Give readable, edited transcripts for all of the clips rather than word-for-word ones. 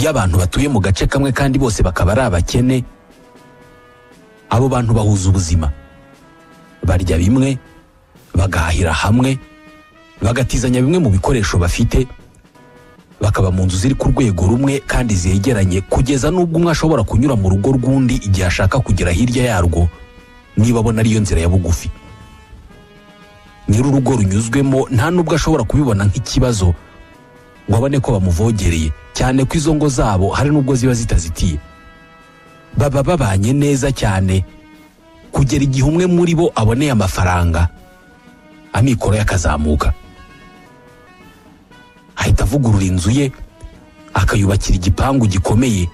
iyo abantu batuye mu gace kamwe kandi bose bakaba ari abakene, abo bantu bahuza ubuzima, barya bimwe, bagahahira hamwe, bagatizanya bimwe mu bikoresho bafite, bakaba mu nzu ziri ku rwego rumwe kandi zegeranye, kugeza n'ubwo umwe ashobora kunyura mu rugo rw'undi igihe ashaka kugera hirya yarwo niba abona ariyo nzira ya bugufi. Nyir'urugo runyuzwemo nta nubwo ashobora kubibona nk'ikibazo ngo abone ko bamuvogereye, cyane ko izo ngo zabo hari nubwo ziba zitazitiye. Baba babanye neza cyane kugera igihe umwe muri bo aboneye amafaranga, amikoro yakazamuka, ahita avugurura inzu ye, akayubakira igipangu gikomeye,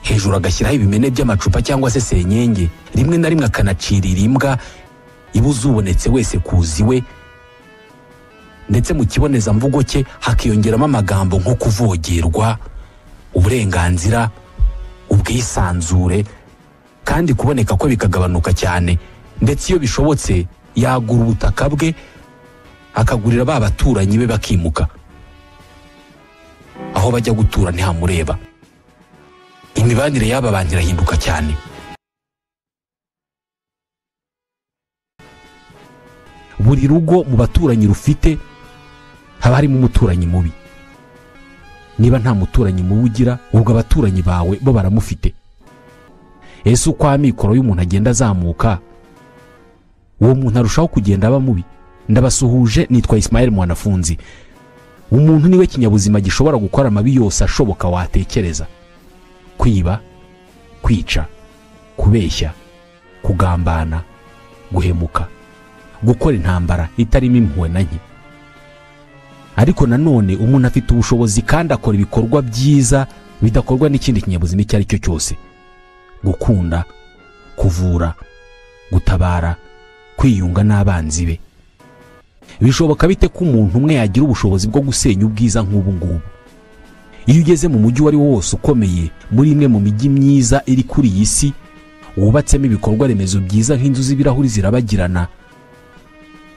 hejuru agashyiraho ibimene by'amacupa cyangwa se senyenge, rimwe na rimwe akanacirira imbwa ibuze ubonetse wese kuzi we, ndetse mu kibonezamvugo cye hakiyongeramo amagambo nko kuvogerwa, uburenganzira, ubwisanzure, kandi kuboneka ko bikagabanuka cyane, ndetse iyo bishobotse yagura ubutaka bwe akagurira ba baturanyi be bakimuka. Aho bajya gutura ntihamureba. Imibanire y'aba bantu irahinduka cyane. Buri rugo mu baturanyi rufite haba harimo umuturanyi mubi. Niba nta muturanyi mubi ugira, ubwo abaturanyi bawe bo baramufite. Ese uko amikoro y'umuntu agenda azamuka, uwo muntu arushaho kugenda aba mubi. Ndabasuhuje, nitwa Ismael Mwanafunzi. Umuntu niwe kinyabuzima gishobora gukora amabi yose ashoboka watekereza: kwiba, kwica, kubeshya, kugambana, guhemuka, gukora intambara itarimo impuhwe na nke. Ariko nanone umuntu afite ubushobozi kandi akora ibikorwa byiza bidakorwa n'ikindi kinyabuzima icyo ari cyo cyose: gukunda, kuvura, gutabara, kwiyunga n'abanzi be. Bishoboka bite ko umuntu umwe yagira ubushobozi bwo gusenya ubwiza nk'ubu ngubu? Iyo ugeze mu mujyi wari wose ukomeye, muri imwe mu mijyi myiza iri kuri iyi si, wubatsemo ibikorwa remezo byiza nk'inzu z'ibirahuri zirabagirana,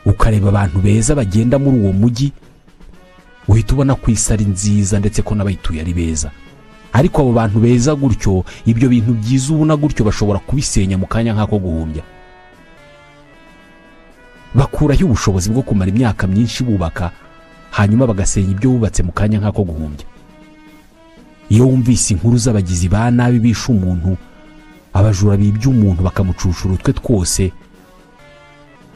ukareba abantu beza bagenda muri uwo mujyi, uhita ubona ko isi ari nziza ndetse ko n'abayituye ari beza. Ariko abo bantu beza gutyo, ibyo bintu byiza ubona gutyo bashobora kubisenya mu kanya nk'ako guhumbya. Bakuraho ubushobozi bwo kumara imyaka myinshi bubaka, hanyuma bagasenya ibyo bubatse mu kanya nk'ako guhumbya. Iyo wumvise inkuru z'abagizi ba nabi bishe umuntu, abajura bibye umuntu bakamucusha urutwe twose,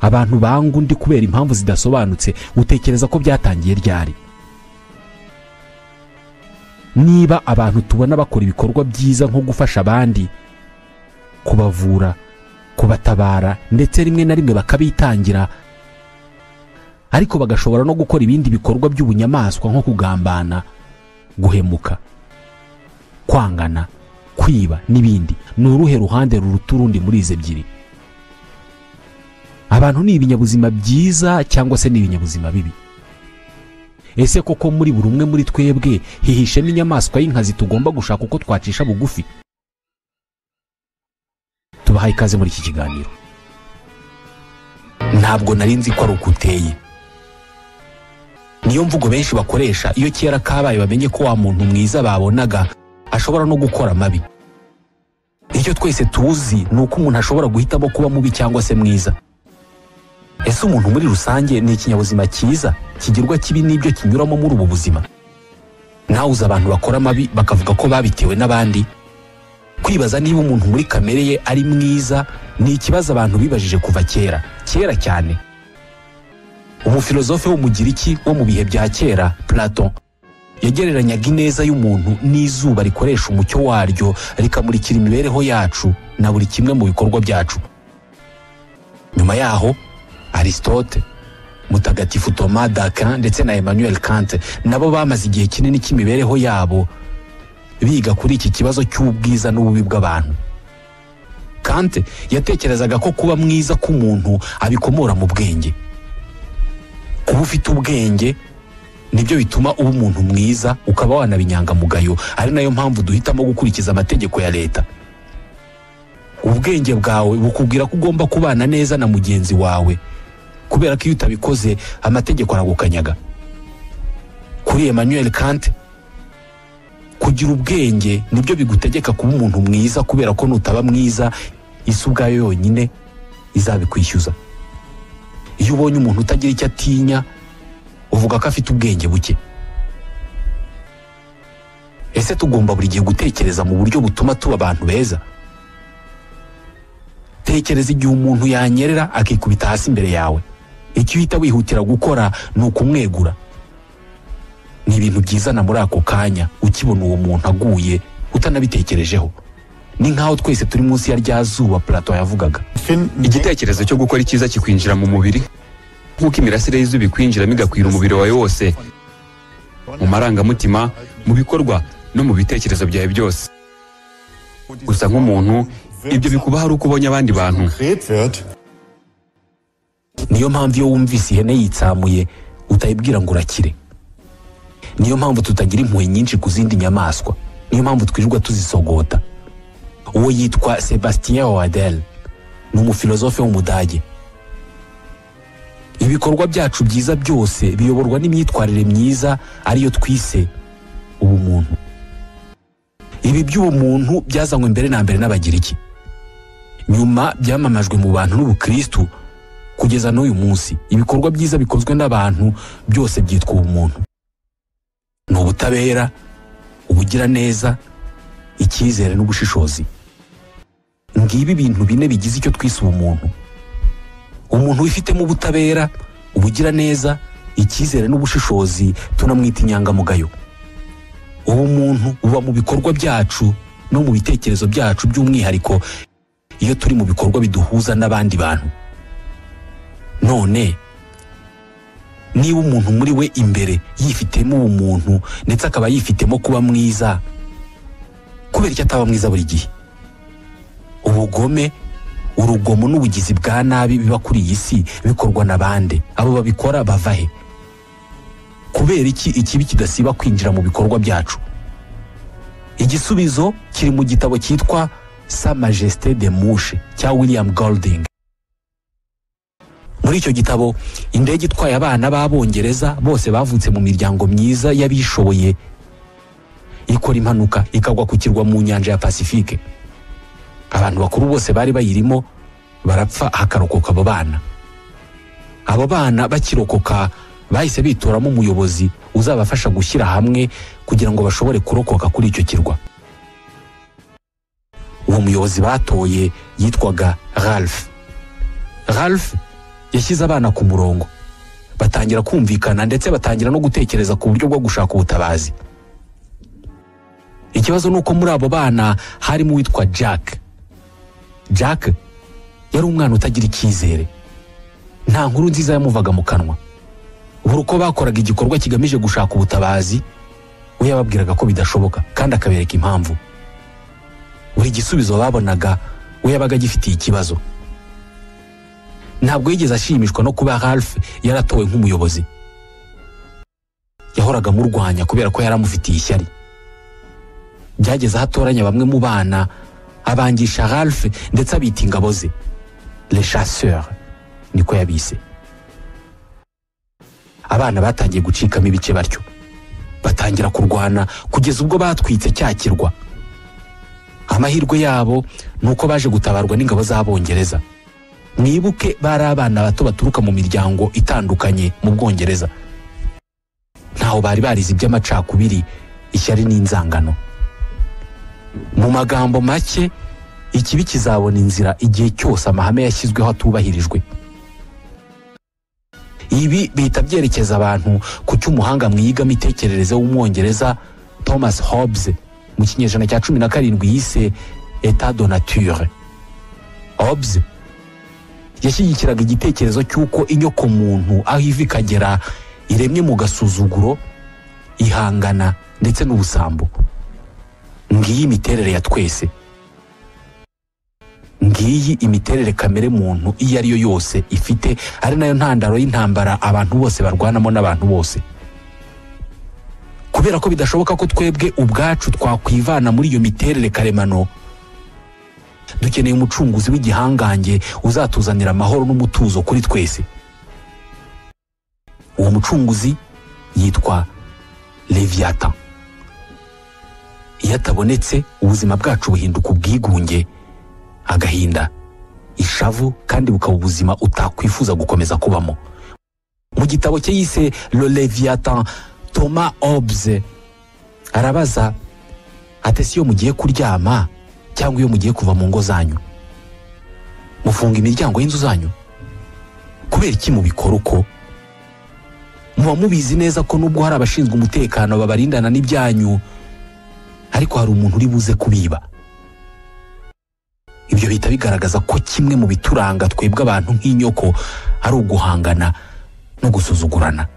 abantu banga undi kubera impamvu zidasobanutse, utekereza ko byatangiye ryari? Niba abantu tubona bakora ibikorwa byiza nko gufasha abandi, kubavura, kubatabara, ndetse rimwe na rimwe bakabitangira, ariko bagashobora no gukora ibindi bikorwa by'ubunyamaswa nko kugambana, guhemuka, kwangana, kwiba n'ibindi, ni uruhe ruhande ruruta urundi muri izi ebyiri? Abantu ni ibinyabuzima byiza cyangwa se ni ibinyabuzima bibi? Ese koko muri buri umwe muri twebwe hihishe n'inyamaswa y'inkazi tugomba gushaka uko twacisha bugufi? Tubahaye ikaze muri iki kiganiro. Ntabwo nari nzi ko ari uko uteye. Niyo mvugo benshi bakoresha iyo kera kabaye bamenye ko wa muntu mwiza babonaga ashobora no gukora amabi. Icyo twese tuzi ni uko umuntu ashobora guhitamo kuba mubi cyangwa se mwiza. Ese umuntu muri rusange ni ikinyabuzima cyiza kigirwa kibi n'ibyo kinyuramo muri ubu buzima? Nawe uzi abantu bakora amabi bakavuga ko babitewe n'abandi? Kwibaza niba umuntu muri kamere ye ari mwiza ni ikibazo abantu bibajije kuva kera cyane. Umufilozofe w'umugiriki wo mu bihe bya kera, Platon, yagereranyaga ineza y'umuntu n'izuba rikoresha umucyo waryo rikamurikira imibereho yacu na buri kimwe mu bikorwa byacu. Nyuma yaho Aristote, Mutagatifu Thomas d'Aquin ndetse na Emmanuel Kant nabo bamaze igihe kinini cy'imibereho yabo biga kuri iki kibazo cy'ubwiza n'ububi bw'abantu. Kant yatekerezaga ko kuba mwiza k'umuntu abikomora mu bwenge. Kuba ufite ubwenge nibyo bituma uba umuntu mwiza, ukaba wanabinyangamugayo, ari nayo mpamvu duhitamo gukurikiza amategeko ya leta. Ubwenge bwawe bukubwira ko ugomba kubana neza na mugenzi wawe, kubera ko iyo utabikoze amategeko aragukanyaga. Kuri Emmanuel Kant, kugira ubwenge nibyo bigutegeka kuba umuntu mwiza, kubera ko nutaba mwiza isi ubwayo yonyine izabikwishyuza. Iyo ubonye umuntu utagira icyo atinya uvuga ko afite ubwenge buke. Ese tugomba buri gihe gutekereza mu buryo butuma tuba abantu beza? Tekereza igihe umuntu yanyerera akikubita hasi imbere yawe, icyo uhita wihutira gukora ni ukumwegura. Ni ibintu byizana muri ako kanya ukibona uwo muntu aguye utanabitekerejeho. Ni nkaho twese turi munsi ya rya zuba Plato yavugaga. Igitekerezo cyo gukora icyiza kikwinjira mu mubiri nk'uko imirasire y'izuba ikwinjiramo igakwira umubiri wawe wose, mu marangamutima, mu bikorwa no mu bitekerezo byawe byose. Gusa nk'umuntu ibyo bikuba hari uko ubonye abandi bantu. Niyo mpamvu iyo wumvise ihene yitsamuye utayibwira ngo urakire. Niyo mpamvu tutagira impuhwe nyinshi ku zindi nyamaswa. Niyo mpamvu twirirwa tuzisogota. Uwo yitwa Sebastien Wadel, ni umufilozofe w'Umudage. Ibikorwa byacu byiza byose biyoborwa n'imyitwarire myiza ariyo twise ubumuntu. Ibi by'ubumuntu byazanywe mbere na mbere n'Abagiriki, nyuma byamamajwe mu bantu n'Ubukristu kugeza n'uyu munsi. Ibikorwa byiza bikozwe n'abantu byose byitwa ubumuntu. Ni ubutabera, ubugiraneza, icyizere n'ubushishozi. Ngibi ibintu bine bigize icyo twise ubumuntu. Umuntu wifitemo ubutabera, ubugiraneza, icyizere n'ubushishozi tunamwita inyangamugayo. Ubumuntu buba mu bikorwa byacu no mu bitekerezo byacu, by'umwihariko iyo turi mu bikorwa biduhuza n'abandi bantu. None niba umuntu muri we imbere yifitemo ubumuntu ndetse akaba yifitemo kuba mwiza, kubera icyo ataba mwiza buri gihe? Ubugome, urugomo n'ubugizi bwa nabi biba kuri iyi si bikorwa n'abandi. Abo babikora bava he? Kubera iki ikibi kidasiba kwinjira mu bikorwa byacu? Igisubizo kiri mu gitabo cyitwa Sa Majesté de Mouche cya William Golding. Muri icyo gitabo, indege itwaye abana b'Abongereza bose bavutse mu miryango myiza y'abishoboye ikora impanuka ikagwa ku kirwa mu nyanja ya Pacifique. Abantu bakuru bose bari bayirimo barapfa, hakarokoka abo bana. Abo bana bakirokoka bahise bitoramo umuyobozi uzabafasha gushyira hamwe kugira ngo bashobore kurokoka kuri icyo kirwa. Uwo muyobozi batoye yitwaga Ralph. Ralph yashyize abana ku murongo, batangira kumvikana ndetse batangira no gutekereza ku buryo bwo gushaka ubutabazi. Ikibazo ni uko muri abo bana harimo uwitwa Jack. Jack yari umwana utagira icyizere, nta nkuru nziza yamuvaga mu kanwa. Buri uko bakoraga igikorwa kigamije gushaka ubutabazi, we yababwiraga ko bidashoboka kandi akabereka impamvu. Buri gisubizo babonaga we yabaga gifitiye ikibazo. Ntabwo yigeze ashimishwa no kuba Ralph yaratowe nk'umuyobozi. Yahoraga amurwanya kubera ko yaramufitiye ishyari. Byageze aho atoranya bamwe mu bana abangisha Ralph ndetse abita ingabo ze, les chasseurs niko yabise. Abana batangiye gucikamo ibice batyo, batangira kurwana kugeza ubwo batwitse cya kirwa. Amahirwe yabo ni uko baje gutabarwa n'ingabo z'Abongereza. Mwibuke bari abana bato baturuka mu miryango itandukanye mu Bwongereza. Ntaho bari barize iby'amacakubiri, ishyari n'inzangano. Mu magambo make, ikibi kizabona inzira igihe cyose amahame yashyizweho atubahirijwe. Ibi bihita byerekeza abantu ku cy'umuhanga mu iyigamitekerereze w'Umwongereza Thomas Hobbes mu kinyejana cya 17 yise État de nature. Hobbes yashyigikiraga igitekerezo cy'uko inyoko muntu aho iva ikagera iremye mu gasuzuguro, ihangana ndetse n'ubusambo. Ngiyi imiterere ya twese. Ngiyi imiterere kamere muntu iyo ari yo yose ifite, ari nayo ntandaro y'intambara abantu bose barwanamo n'abantu bose. Kubera ko bidashoboka ko twebwe ubwacu twakwivana muri iyo miterere karemano, dukeneye umucunguzi w'igihangange uzatuzanira amahoro n'umutuzo kuri twese. Uwo mucunguzi yitwa Leviathan. iyo atabonetse ubuzima bwacu buhinduka ubwigunge, agahinda, ishavu, kandi bukaba ubuzima utakwifuza gukomeza kubamo. Mu gitabo cye yise Le Leviathan, Thomas Hobbes arabaza ati si iyo mugiye kuryama cyangwa iyo mugiye kuva mu ngo zanyu mufunga imiryango y'inzu zanyu? Kubera iki mubikora uko? Muba mubizi neza ko nubwo hari abashinzwe umutekano babarindana n'ibyanyu, ariko hari umuntu uri buze kubiba. Ibyo bihita bigaragaza ko kimwe mu bituranga twebwe abantu nk'inyoko ari uguhangana no gusuzugurana.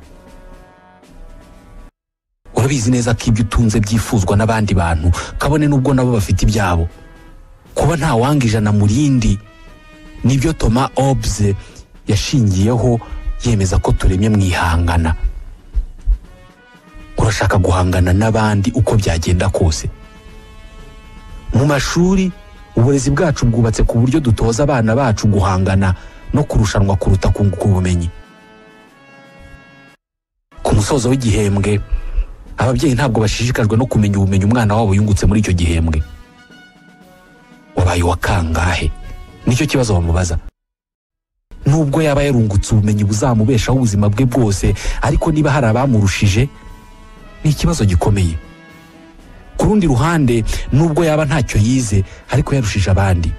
Urabizi neza ko ibyo utunze byifuzwa n'abandi bantu, kabone nubwo nabo bafite ibyabo. Kuba nta wanga ijana mu rindi nibyo Thomas Hobbes yashingiyeho yemeza ko turemye mwihangana. Urashaka guhangana n'abandi uko byagenda kose. Mu mashuri uburezi bwacu bwubatse ku buryo dutoza abana bacu guhangana no kurushanwa kuruta kunguka ubumenyi. Ku musozo w'igihembwe ababyeyi ntabwo bashishikajwe no kumenya ubumenyi umwana wabo yungutse muri icyo gihembwe. Wabaye wa kangahe? Nicyo kibazo bamubaza. Nubwo yaba yarungutse ubumenyi buzamubeshaho ubuzima bwe bwose, ariko niba hari abamurushije ni ikibazo gikomeye. Ku rundi ruhande, nubwo yaba ntacyo yize ariko yarushije abandi,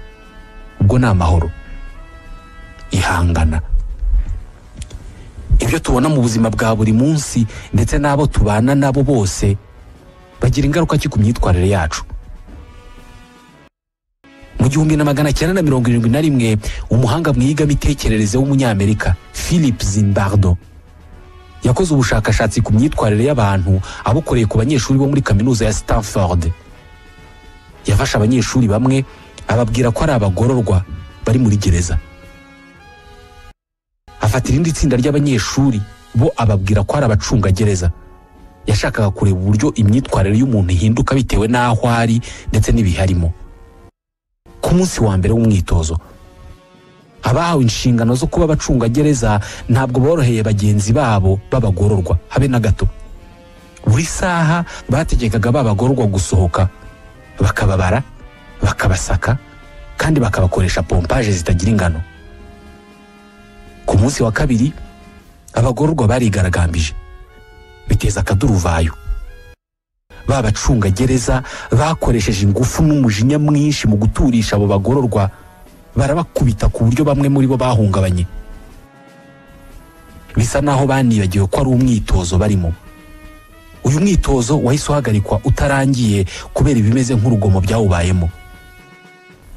ubwo ni amahoro. Ihangana. Ibyo tubona mu buzima bwa buri munsi ndetse n'abo tubana nabo bose bagira ingaruka ki ku myitwarire yacu. Mu 1971 umuhanga mu iyigamitekerereze w'umunyamerika Philip Zimbardo yakoze ubushakashatsi ku myitwarire y'abantu abukoreye ku banyeshuri bo muri kaminuza ya Stanford. Yafashe abanyeshuri bamwe ababwira ko ari abagororwa bari muri gereza. Afata irindi tsinda ry'abanyeshuri bo ababwira ko ari abacungagereza. Yashakaga kureba uburyo imyitwarire y'umuntu ihinduka bitewe n'aho ari ndetse n'ibiharimo. Ku munsi wa mbere w'umwitozo, abahawe inshingano zo kuba abacungagereza ntabwo boroheye bagenzi babo b'abagororwa habe na gato. Buri saha bategekaga babagororwa gusohoka, bakababara, bakabasaka, kandi bakabakoresha pompaje zitagira ingano. Ku munsi wa kabiri abagororwa barigaragambije, biteza akaduruvayo. Babacungagereza bakoresheje ingufu n'umujinya mwinshi mu guturisha abo bagororwa, barabakubita ku buryo bamwe muri bo bahungabanye. Bisa naho banibagiwe ko ari umwitozo barimo. Uyu mwitozo wahise uhagarikwa utarangiye kubera ibimeze nk'urugomo byawubayemo.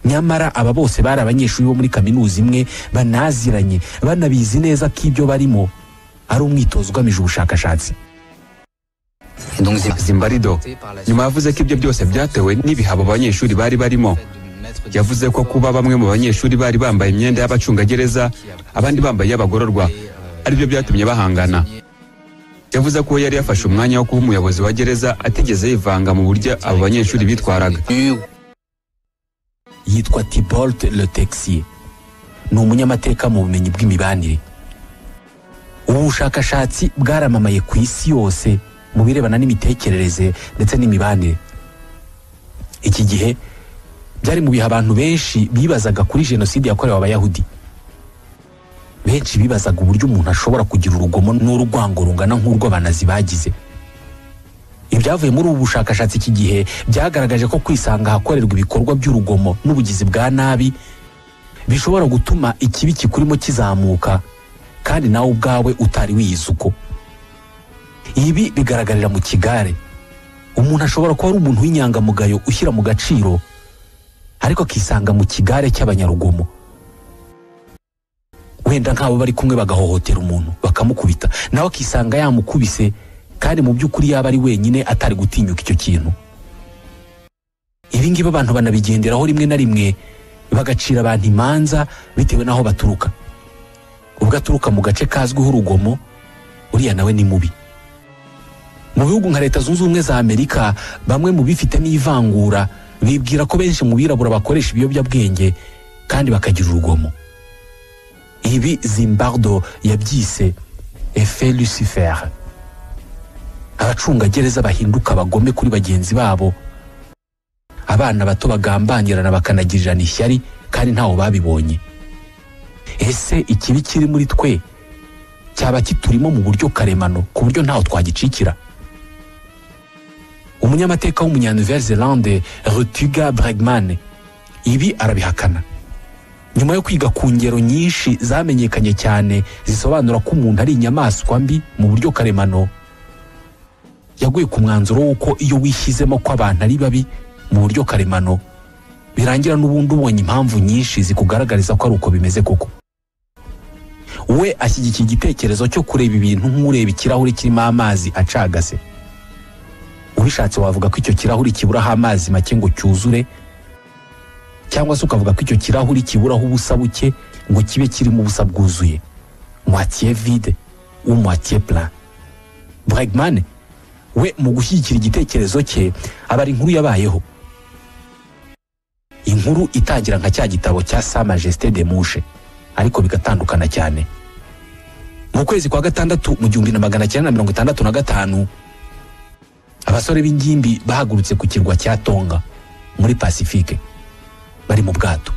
Nyamara aba bose bari abanyeshuri bo muri kaminuza imwe, banaziranye, banabizi neza ko ibyo barimo ari umwitozo ugamije ubushakashatsi. Zimbardo nyuma yavuze ko ibyo byose byatewe n'ibihabo abanyeshuri bari barimo. Yavuze ko kuba bamwe mu banyeshuri bari bambaye imyenda y'abacungagereza, abandi bambaye y'abagororwa, aribyo byatumye bahangana. Yavuze ko yari yafashe umwanya wo kuba umuyobozi wa gereza atigeze yivanga mu buryo abo banyeshuri bitwaraga. Yitwa Thibault Le Texier, ni umunyamateka mu bumenyi bw'imibanire. Ubu bushakashatsi bwaramamaye ku isi yose mu birebana n'imitekerereze ndetse n'imibanire. Iki gihe byari mu bihe abantu benshi bibazaga kuri jenoside yakorewe abayahudi. Benshi bibazaga uburyo umuntu ashobora kugira urugomo n'urwango rungana nk'urw'abanazi bagize. Ibyavuye muri ubu bushakashatsi iki gihe byagaragaje ko kwisanga hakorerwa ibikorwa by'urugomo n'ubugizi bwa nabi bishobora gutuma ikibi kikurimo kizamuka, kandi nawe ubwawe utari wiyizi uko. Ibi bigaragarira mu kigare. Umuntu ashobora kuba ari umuntu w'inyangamugayo ushyira mu gaciro, ariko akisanga mu kigare cy'abanyarugomo. Wenda nk'abo bari kumwe bagahohotera umuntu bakamukubita, nawe akisanga yamukubise, kandi mu by'ukuri yaba ari wenyine atari gutinyuka icyo kintu. Ibi ngibi abantu banabigenderaho rimwe na rimwe, bagacira abantu imanza bitewe n'aho baturuka. Ubwo aturuka mu gace kazwiho urugomo, uriya nawe ni mubi. Mu bihugu nka Leta Zunze Ubumwe za Amerika, bamwe mu bifitemo ivangura bibwira ko benshi mu birabura bakoresha ibiyobyabwenge kandi bakagira urugomo. Ibi Zimbardo yabyise effet Lucifer. Abacungagereza bahinduka abagome kuri bagenzi babo abana bato bagambangirana bakanagirirana ishyari kandi ntaho babibonye. Ese ikibi kiri muri twe cyaba kiturimo mu buryo karemano ku buryo ntaho twagicikira? Umunyamateka w'umunya-Nouvelle-Zélande Rutger Bregman ibi arabihakana. Nyuma yo kwiga ku ngero nyinshi zamenyekanye cyane zisobanura ko umuntu ari inyamaswa mbi mu buryo karemano, yaguye ku mwanzuro w'uko iyo wishyizemo ko abantu ari babi mu buryo karemano birangira n'ubundi ubonye impamvu nyinshi zikugaragariza ko ari uko bimeze koko. We ashyigikiye igitekerezo cyo kureba ibintu nk'ureba ikirahuri kirimo amazi acagase. Ubishatse wavuga ko icyo kirahuri kiburaho amazi make ngo cyuzure, cyangwa se ukavuga ko icyo kirahuri kiburaho ubusa buke ngo kibe kirimo ubusa bwuzuye, moitié vide ou moitié plein. Bregman we mu gushyigikira igitekerezo cye abari inkuru yabayeho, inkuru itangira nka cya gitabo cya Sa Majesté des Mouches ariko bigatandukana cyane. Mu kwezi kwa gatandatu mu 1965 abasore b'ingimbi bahagurutse ku kirwa cya Tonga muri Pacifique bari mu bwato.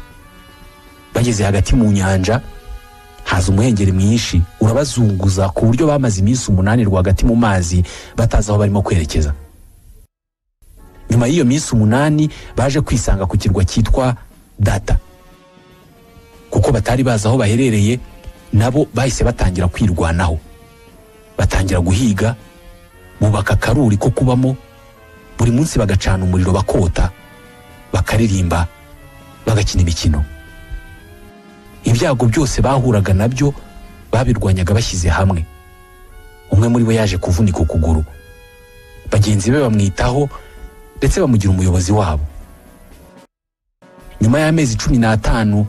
Bageze hagati mu nyanja haza umuhengeri mwinshi urabazunguza ku buryo bamaze iminsi 8 rwagati mu mazi batazi aho barimo kwerekeza. Nyuma y'iyo minsi 8 baje kwisanga ku kirwa cyitwa Data. Kuko batari bazi aho baherereye, nabo bahise batangira kwirwanaho, batangira guhiga, bubaka akaruri ko kubamo, buri munsi bagacana umuriro bakota, bakaririmba, bagakina imikino. Ibyago byose bahuraga nabyo babirwanyaga bashyize hamwe. Umwe muri bo yaje kuvunika ukuguru, bagenzi be bamwitaho ndetse bamugira umuyobozi wabo. Nyuma y'amezi 15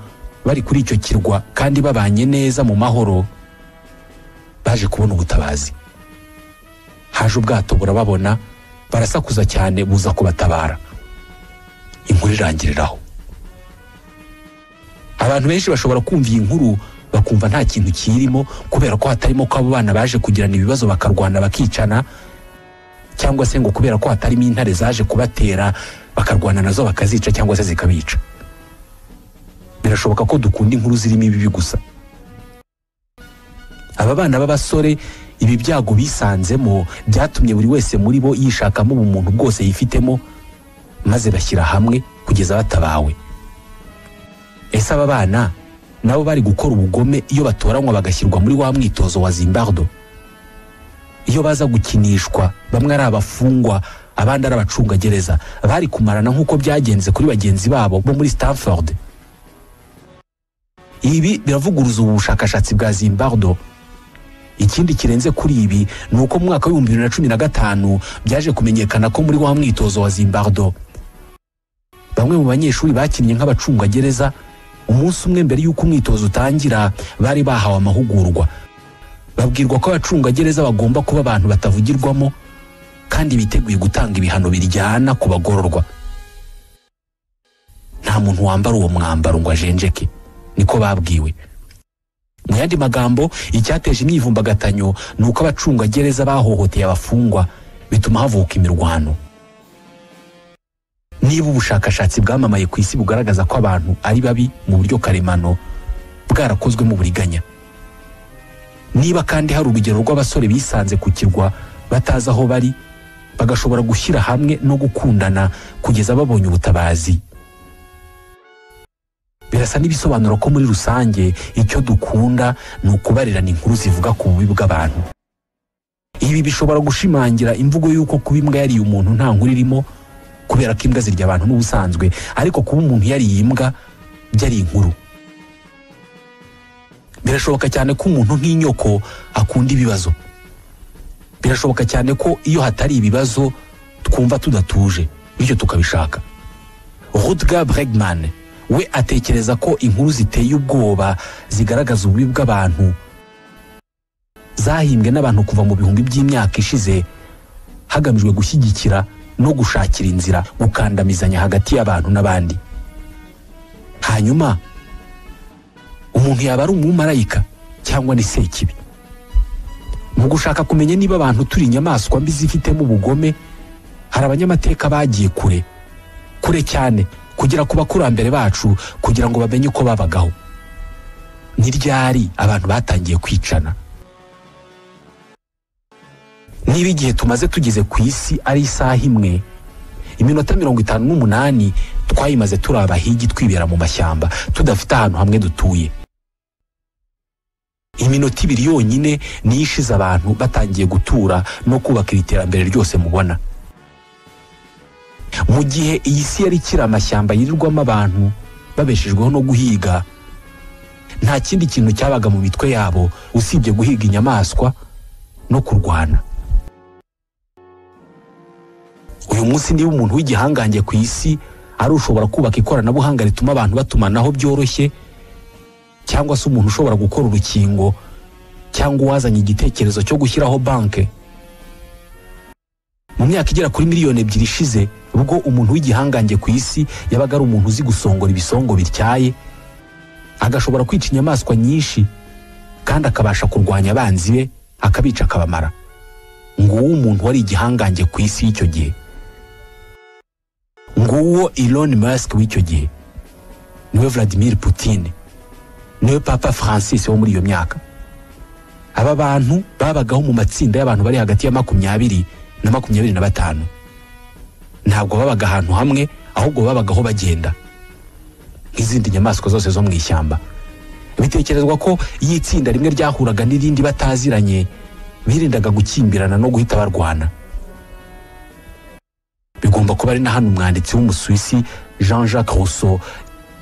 bari kuri icyo kirwa kandi babanye neza mu mahoro, baje kubona ubutabazi. Haje ubwato burababona, barasakuza cyane buza kubatabara. Inkuru irangiriraho. Abantu benshi bashobora kumva iyi nkuru bakumva nta kintu kirimo kubera ko hatarimo ko abo bana baje kugirana ibibazo bakarwana bakicana, cyangwa se ngo kubera ko hatarimo intare zaje kubatera bakarwana nazo bakazica cyangwa se zikabica. Birashoboka ko dukunda inkuru zirimo ibibi gusa. Aba bana b'abasore ibi byago bisanzemo byatumye buri wese muri bo yishakamo ubumuntu bwose yifitemo, maze bashyira hamwe kugeza batabawe. Ese aba bana nabo bari gukora ubugome iyo batoranywa bagashyirwa muri wa mwitozo wa Zimbardo? Iyo baza gukinishwa, bamwe ari abafungwa abandi ari abacungagereza, bari kumarana nk'uko byagenze kuri bagenzi babo bo muri Stanford? Ibi biravuguruza ubushakashatsi bwa Zimbardo. Ikindi kirenze kuri ibi ni uko mu mwaka wa 2015 byaje kumenyekana ko muri wa mwitozo wa Zimbardo bamwe mu banyeshuri bakinnye nk'abacungagereza umunsi umwe mbere y'uko umwitozo utangira bari bahawe amahugurwa. Babwirwa ko abacungagereza bagomba kuba abantu batavugirwamo kandi biteguye gutanga ibihano biryana ku bagororwa. Nta muntu wambara uwo mwambaro ngo ajenjeke, niko babwiwe. Mu yandi magambo, icyateje imyivumbagatanyo ni uko abacungagereza bahohoteye abafungwa, bituma havuka imirwano. Niba ubushakashatsi bwamamaye ku isi bugaragaza ko abantu ari babi mu buryo karemano, bwarakozwe mu buriganya, niba kandi hari urugero rw'abasore bisanze ku kirwa batazi aho bari, bagashobora gushyira hamwe no gukundana kugeza babonye ubutabazi, birasa n'ibisobanuro ko muri rusange icyo dukunda ni ukubarirana inkuru zivuga ku bubi bw'abantu. Ibi bishobora gushimangira imvugo y'uko kuba imbwa yariye umuntu nta nkuru irimo, kubera ko imbwa zirya abantu n'ubusanzwe, ariko kuba umuntu yariye imbwa byari inkuru. Birashoboka cyane ko umuntu nk'inyoko akunda ibibazo. Birashoboka cyane ko iyo hatari ibibazo twumva tudatuje, bityo tukabishaka. Rutger Bregman we atekereza ko inkuru ziteye ubwoba zigaragaza ububi bw'abantu zahimbwe n'abantu kuva mu bihumbi by'imyaka ishize hagamijwe gushyigikira no gushakira inzira gukandamizanya hagati y'abantu n'abandi. Hanyuma umuntu yaba ari umumarayika cyangwa ni sekibi? Mu gushaka kumenya niba abantu turi inyamaswa mbi zifitemo ubugome, hari abanyamateka bagiye kure kure cyane, kugera ku bakurambere bacu kugira ngo bamenye uko babagaho. Ni ryari abantu batangiye kwicana? Niba igihe tumaze tugeze ku isi ari isaha imwe, iminota 58 twayimaze turi abahigi twibera mu mashyamba tudafite ahantu hamwe dutuye. Iminota 2 yonyine niyo ishize abantu batangiye gutura no kubaka iterambere ryose mubona. Mu gihe iyi si yari kiri amashyamba yirirwamo abantu babeshejweho no guhiga, nta kindi kintu cyabaga mu mitwe yabo usibye guhiga inyamaswa no kurwana. Uyu munsi niba umuntu w'igihangange ku isi ari ushobora kubaka ikoranabuhanga rituma abantu batumanaho byoroshye, cyangwa se umuntu ushobora gukora urukingo, cyangwa uwazanye igitekerezo cyo gushyiraho banke. Mu myaka igera kuri miliyoni 2 ishize, ubwo umuntu w'igihangange ku isi yabaga ari umuntu uzi gusongora ibisongo bityaye, agashobora kwica inyamaswa nyinshi kandi akabasha kurwanya abanzi be akabica akabamara. Nguwo umuntu wari igihangange ku isi y'icyo gihe. Nguwo Elon Musk w'icyo gihe, niwe Vladimir Putin, niwe Papa Francis wo muri iyo myaka. Aba bantu babagaho mu matsinda y'abantu bari hagati ya 20 na 25. Ntabwo babaga ahantu hamwe, ahubwo babagaho bagenda nk'izindi nyamaswa zose zo mu ishyamba. Bitekerezwa ko iyo itsinda rimwe ryahuraga n'irindi bataziranye, birindaga gukimbirana no guhita barwana. Bigomba kuba ari na hano umwanditsi w'Umusuwisi Jean-Jacques Rousseau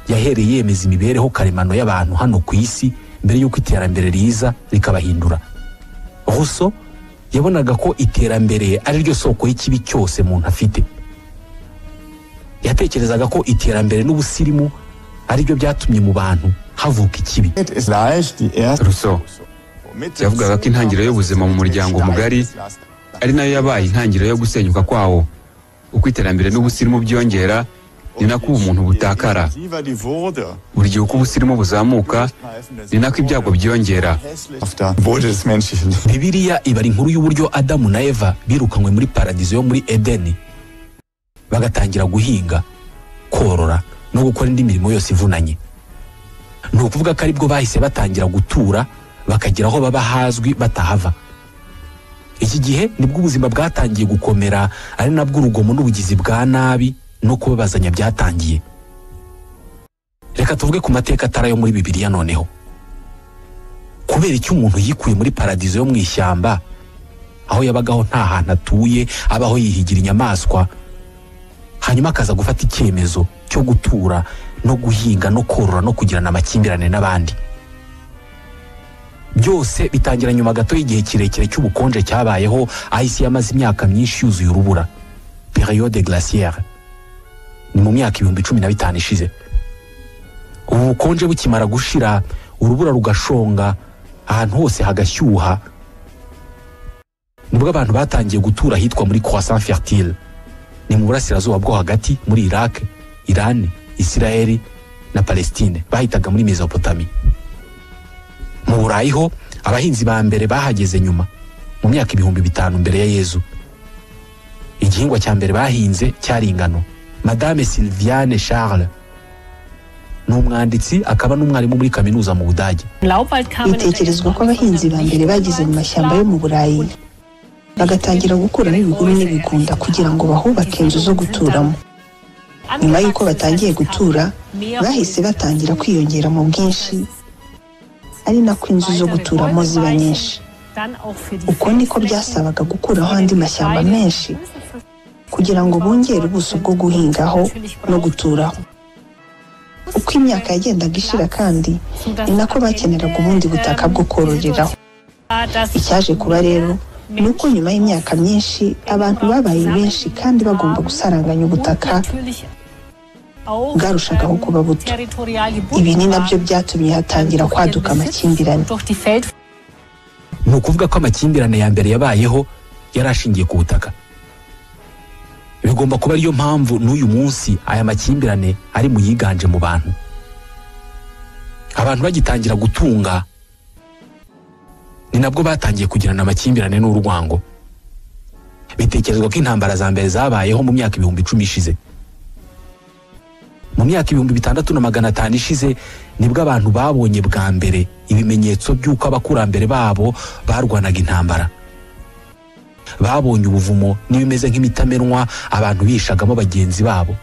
yahereye yemeza imibereho karemano y'abantu hano ku isi mbere y'uko iterambere riza rikabahindura. Rousseau yabonaga ko iterambere ari ryo soko y'ikibi cyose umuntu afite. Yatekerezaga ko iterambere n'ubusirimu ari byo byatumye mu bantu havuka ikibi. Rousseau yavugaga ko intangiriro y'ubuzima mu muryango mugari ari nayo yabaye intangiriro yo gusenyuka kwawo. Uko iterambere n'ubusirimu byongera, ni nako umuntu butakara. Buri gihe uko ubusirimu buzamuka, ni nako ibyago byongera. Bibiliya ibara inkuru y'uburyo Adamu na Eva birukanywe muri paradizo yo muri Edeni, bagatangira guhinga, korora no gukora indi mirimo yose ivunanye. Ni ukuvuga ko aribwo bahise batangira gutura, bakagira aho baba hazwi batahava. Iki gihe nibwo ubuzima bwatangiye gukomera, ari nabwo urugomo n'ubugizi bwa nabi no kubabazanya byatangiye. Reka tuvuge ku mateka atari ayo muri Bibiliya noneho. Kubera icyo umuntu yikuye muri paradizo yo mu ishyamba, aho yabagaho nta hantu atuye, abaho yihigira inyamaswa, hanyuma akaza gufata icyemezo cyo gutura no guhinga no korora no kugirana amakimbirane n'abandi. Byose bitangira nyuma gato y'igihe kirekire cy'ubukonje cyabayeho, aho isi yamaze imyaka myinshi yuzuye urubura, période glaciaire. Ni mu myaka 1015 ishize. Ubu bukonje bukimara gushira, urubura rugashonga, ahantu hose hagashyuha, nibwo abantu batangiye gutura hitwa muri croissant fertile. Ni mu burasirazuba bwo hagati muri Iraq, Iran, Israel na Palestine, bahitaga muri Mesopotamie. Mu Burayi ho abahinzi ba mbere bahageze nyuma, mu myaka 5000 mbere ya Yezu. Igihingwa cya mbere bahinze cyari ingano. Madame Sylviane Charles, n'umwanditsi akaba n'umwarimu muri kaminuza mu Budage. Bitekerezwa ko abahinzi ba mbere bagize mu mashyamba yo mu Burayi bagatangira gukuramo ibihuru n'ibigunda kugira ngo bahubake inzu zo guturamo. Nyuma y'uko batangiye gutura, bahise batangira kwiyongera mu bwinshi, ari nako inzu zo guturamo ziba nyinshi. Uko niko byasabaga gukuraho andi mashyamba menshi kugira ngo bongere ubuso bwo guhingaho no guturaho. Uko imyaka yagendaga ishira kandi, ni nako bakeneraga ubundi butaka bwo kororeraho. Icyaje kuba rero ni uko nyuma y'imyaka myinshi abantu babaye benshi kandi bagomba gusaranganya ubutaka bwarushagaho kuba buto. Ibi ni nabyo byatumye hatangira kwaduka amakimbirane. Ni ukuvuga ko amakimbirane ya mbere yabayeho yarashingiye ku butaka. Bigomba kuba ariyo mpamvu n'uyu munsi aya makimbirane ari mu yiganje mu bantu. Abantu bagitangira gutunga, ni nabwo batangiye kugirana amakimbirane n'urwango. Bitekerezwa ko intambara za mbere zabayeho mu myaka 1010 ishize. mu myaka 6500 ishize nibwo abantu babonye bwa mbere ibimenyetso by'uko abakurambere babo barwanaga intambara. Babonye ubuvumo n'ibimeze nk'imitamenwa abantu bishagamo bagenzi babo.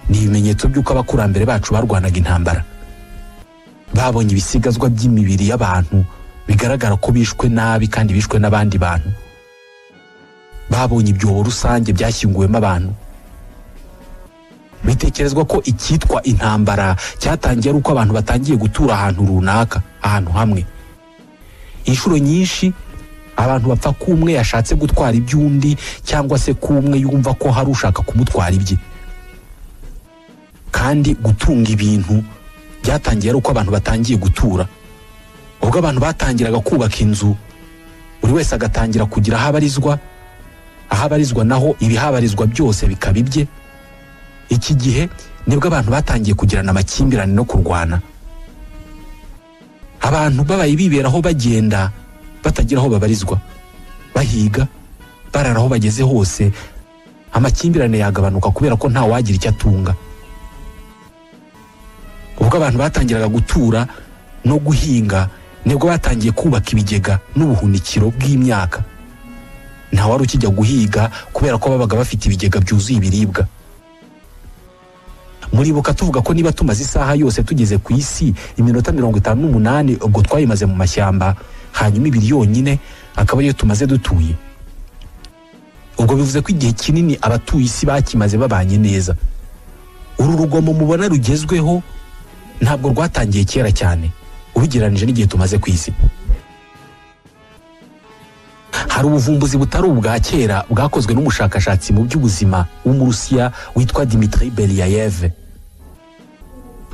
Ni ibimenyetso by'uko abakurambere bacu barwanaga intambara. Babonye ibisigazwa by'imibiri y'abantu bigaragara ko bishwe nabi kandi bishwe n'abandi bantu. Babonye ibyobo rusange byashyinguwemo abantu. Bitekerezwa ko icyitwa intambara cyatangiye ari uko abantu batangiye gutura ahantu runaka, ahantu hamwe. Inshuro nyinshi abantu bapfa kumwe yashatse gutwara iby'undi cyangwa se kumwe yumva ko hari ushaka kumutwara ibye. Kandi gutunga ibintu byatangiye ari uko abantu batangiye gutura. Ubwo abantu batangiraga kubaka inzu, buri wese agatangira kugira ahabarizwa naho ibihabarizwa byose bikaba ibye. Iki gihe nibwo abantu batangiye kugirana amakimbirane no kurwana. Abantu babaye biberaho bagenda batagira aho babarizwa, bahiga barara aho bageze hose, amakimbirane yagabanuka kubera ko nta wagira icyo atunga. Ubwo abantu batangiraga gutura no guhinga nibwo batangiye kubaka ibigega n'ubuhunikiro bw'imyaka. Nta wari ukijya guhiga kubera ko babaga bafite ibigega byuzuye ibiribwa. Muribuka tuvuga ko niba tumaze isaha yose tugeze ku isi iminota 58 ubwo twayimaze mu mashyamba, hanyuma ibiri yonyine akaba ariyo tumaze dutuye. Ubwo bivuze ko igihe kinini abatuye isi bakimaze babanye neza. Uru rugomo mubona rugezweho ntabwo rwatangiye kera cyane ubigeranije n'igihe tumaze ku isi. Hari ubuvumbuzi butari ubwa kera bwakozwe n'umushakashatsi mu by'ubuzima w'Umurusiya witwa Dmitry Belyaev.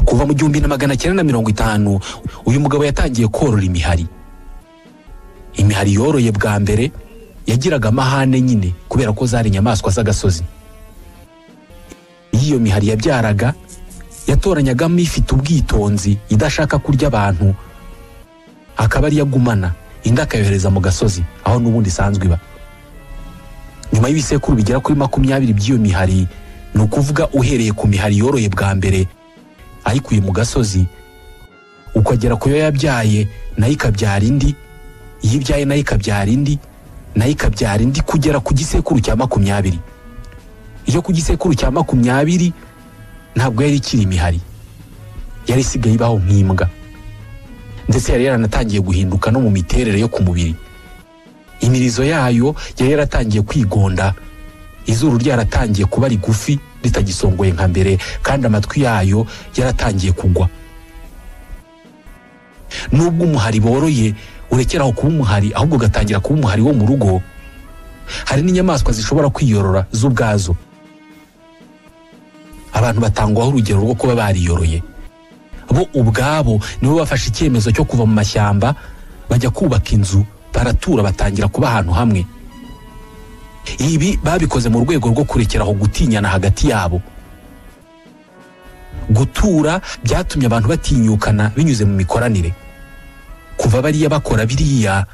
Kuva mu 1950 uyu mugabo yatangiye korora imihari. Imihari yoroye bwa mbere yagiraga amahane nyine kubera ko zari inyamaswa z'agasozi. Iyo mihari yabyaraga yatoranyagamo ifite ubwitonzi idashaka kurya abantu, akaba ari yagumana inda akayohereza mu gasozi aho n'ubundi isanzwe iba. Nyuma y'ibisekuru bigera kuri 20 by'iyo mihari, ni ukuvuga uhereye ku mihari yoroye bwa mbere ayikuye mu gasozi ukagera ku yo yabyaye nayo ikabyara indi, yibyaye nayo ikabyara indi, nayo ikabyara indi kugera ku gisekuru cya 20. Iyo ku gisekuru cya 20 ntabwo yari ikiri imihari, yari isigaye ibaho nk'imbwa, ndetse yari yaranatangiye guhinduka no mu miterere yo ku mubiri. Imirizo yayo yari yaratangiye kwigonda, izuru ryaratangiye kuba rigufi ritagisongoye nka mbere, kandi amatwi yayo yaratangiye kugwa. Nubwo umuhari boroye urekeraho kuba umuhari ahubwo gatangira kuba umuhari wo mu rugo, hari n'inyamaswa zishobora kwiyorora z'ubwazo. Abantu batangwaho urugero rwo kuba bariyoroye. Bo ubwabo nibo bafashe icyemezo cyo kuva mu mashyamba bajya kubaka inzu, baratura batangira kuba ahantu hamwe. Ibi babikoze mu rwego rwo kurekeraho gutinyana hagati yabo. Gutura byatumye abantu batinyukana binyuze mu mikoranire. Kuva bariya bakora biriya,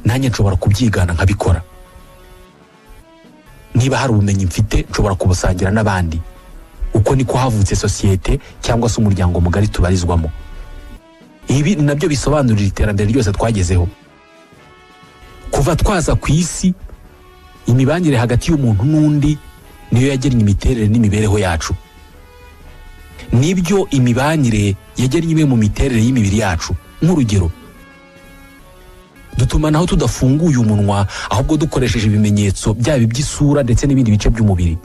nanjye nshobora kubyigana nkabikora. Niba hari ubumenyi mfite nshobora kubusangira n'abandi. Uko niko havutse sosiyete cyangwa se umuryango mugari tubarizwamo. Ibi nabyo bisobanurira iterambere ryose twagezeho. Kuva twaza ku isi, imibanire hagati y'umuntu n'undi niyo yagennye imiterere n'imibereho yacu. Nibyo imibanire yagennye imwe mu miterere y'imibiri yacu. Nk'urugero, dutumanaho tudafunguye umunwa ahubwo dukoresheje ibimenyetso byaba iby'isura ndetse n'ibindi bice by'umubiri.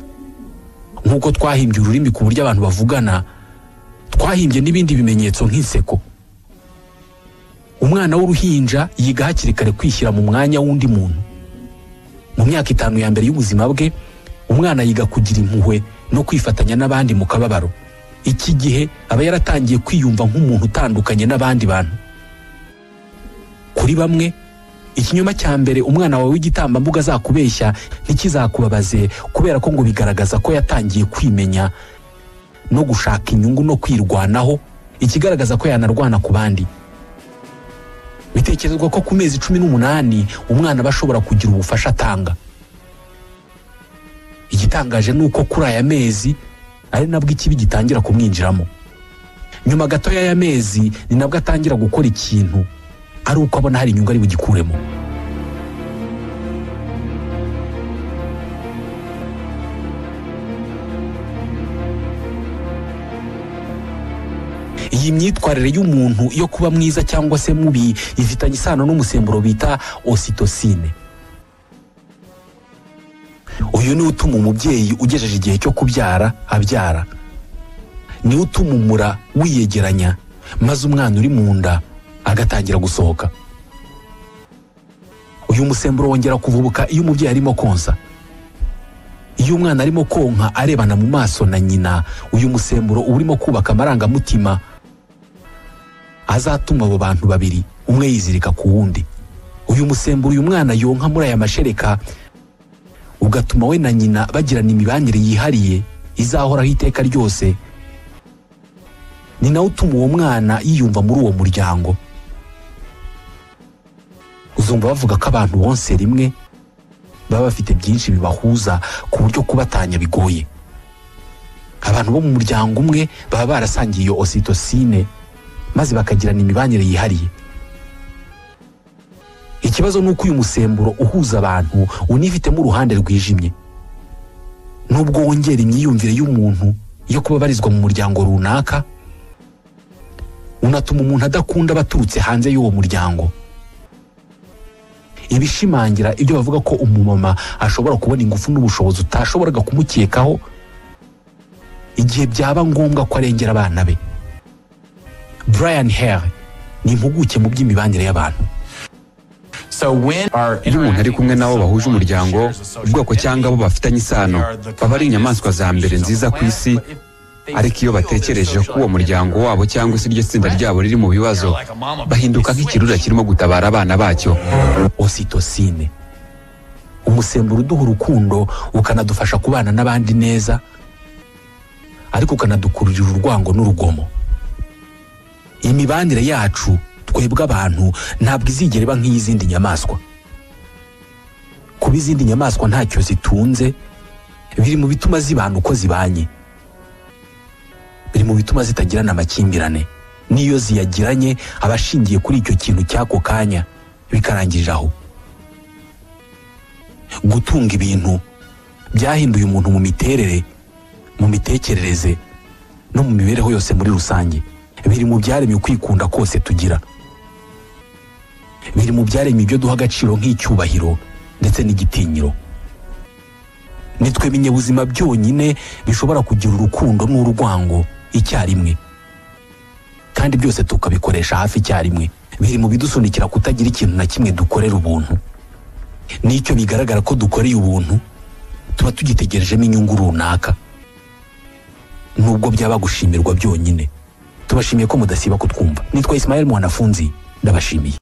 Nk'uko twahimbye ururimi ku buryo abantu bavugana, twahimbye n'ibindi bimenyetso nk'inseko. Umwana w'uruhinja yiga hakiri kare kwishyira mu mwanya w'undi muntu. Mu myaka 5 ya mbere y'ubuzima bwe, umwana yiga kugira impuhwe no kwifatanya n'abandi mu kababaro. Iki gihe aba yaratangiye kwiyumva nk'umuntu utandukanye n'abandi bantu. Kuri bamwe, ikinyoma cya mbere umwana wawe w'igitambambuga azakubeshya ntikizakubabaze, kubera ko ngo bigaragaza ko yatangiye kwimenya no gushaka inyungu no kwirwanaho, ikigaragaza ko yanarwana ku bandi. Bitekerezwa ko ku mezi 18 umwana bashobora kugira ubufasha atanga. Igitangaje nuko kuri aya mezi ari nabwo ikibi gitangira kumwinjiramo. Nyuma gatoya y'amezi ni nabwo atangira gukora ikintu ari uko abona hari inyungu ari bugikuremo. Iyi myitwarire y'umuntu yo kuba mwiza cyangwa se mubi ifitanye isano n'umusemburo bita ocytocine. Uyu ni utuma umubyeyi ugejeje igihe cyo kubyara abyara, ni utuma umura wiyegeranya maze umwana uri mu nda agatangira gusohoka. Uyu musemburo wongera kuvubuka iyo umubyeyi arimo konsa. Iyo umwana arimo konka arebana mu maso na nyina, uyu musemburo urimo kubaka amarangamutima azatuma abo bantu babiri umwe yizirika ku wundi. Uyu musemburo uyu mwana yonka muri aya mashereka ugatuma we na nyina bagirana imibanire yihariye izahoraho iteka ryose. Ni nawe utuma uwo mwana yiyumva muri uwo muryango. Uzumva bavuga ko abantu bonse rimwe baba bafite byinshi bibahuza ku buryo kubatanya bigoye. Abantu bo mu muryango umwe baba barasangiye iyo ocytocine maze bakagirana imibanire yihariye. Ikibazo nuko uyu musemburo uhuza abantu unifitemo uruhande rwijimye. Nubwo wongera imyiyumvire y'umuntu yo kuba barizwa mu muryango runaka, unatuma umuntu adakunda abaturutse hanze y'uwo muryango. Ibishimangira ibyo bavuga ko umumama ashobora kubona ingufu n'ubushobozi utashoboraga kumukekaho igihe byaba ngombwa ko arengera abana be. Brian Hare ni impuguke mu by'imibanire y'abantu. Iyo umuntu ari kumwe nabo bahuje umuryango, ubwoko cyangwa abo bafitanye isano, baba ari inyamaswa za mbere nziza ku isi. Ariko iyo batekereje ko uwo muryango wabo cyangwa se iryo tsinda ryabo riri mu bibazo, bahinduka nk'ikirura kirimo gutabara abana bacyo. Ocytocine, umusemburo uduha urukundo ukanadufasha kubana n'abandi neza, ariko ukanadukururira urwango n'urugomo. Imibanire yacu twebwe abantu ntabwo izigera iba nk'iy'izindi nyamaswa. Kuba izindi nyamaswa ntacyo zitunze biri mu bituma zibana uko zibanye, biri mu bituma zitagirana amakimbirane. N'iyo ziyagiranye aba ashingiye kuri icyo kintu cy'ako kanya bikarangirira aho. Gutunga ibintu byahinduye umuntu mu miterere, mu mitekerereze no mu mibereho yose muri rusange. Biri mu byaremye kwikunda kose tugira, biri mu byaremye ibyo duha agaciro nk'icyubahiro ndetse n'igitinyiro. Nitwe binyabuzima byonyine bishobora kugira urukundo n'urwango icyarimwe, kandi byose tukabikoresha hafi icyarimwe. Biri mu bidusunikira kutagira ikintu na kimwe dukorera ubuntu. Nicyo bigaragara ko dukoreye ubuntu tuba tugitegerejemo inyungu runaka, nubwo byaba gushimirwa byonyine. Tubashimiye ko mudasiba kutwumva. Nitwa Ismael Mwanafunzi, ndabashimiye.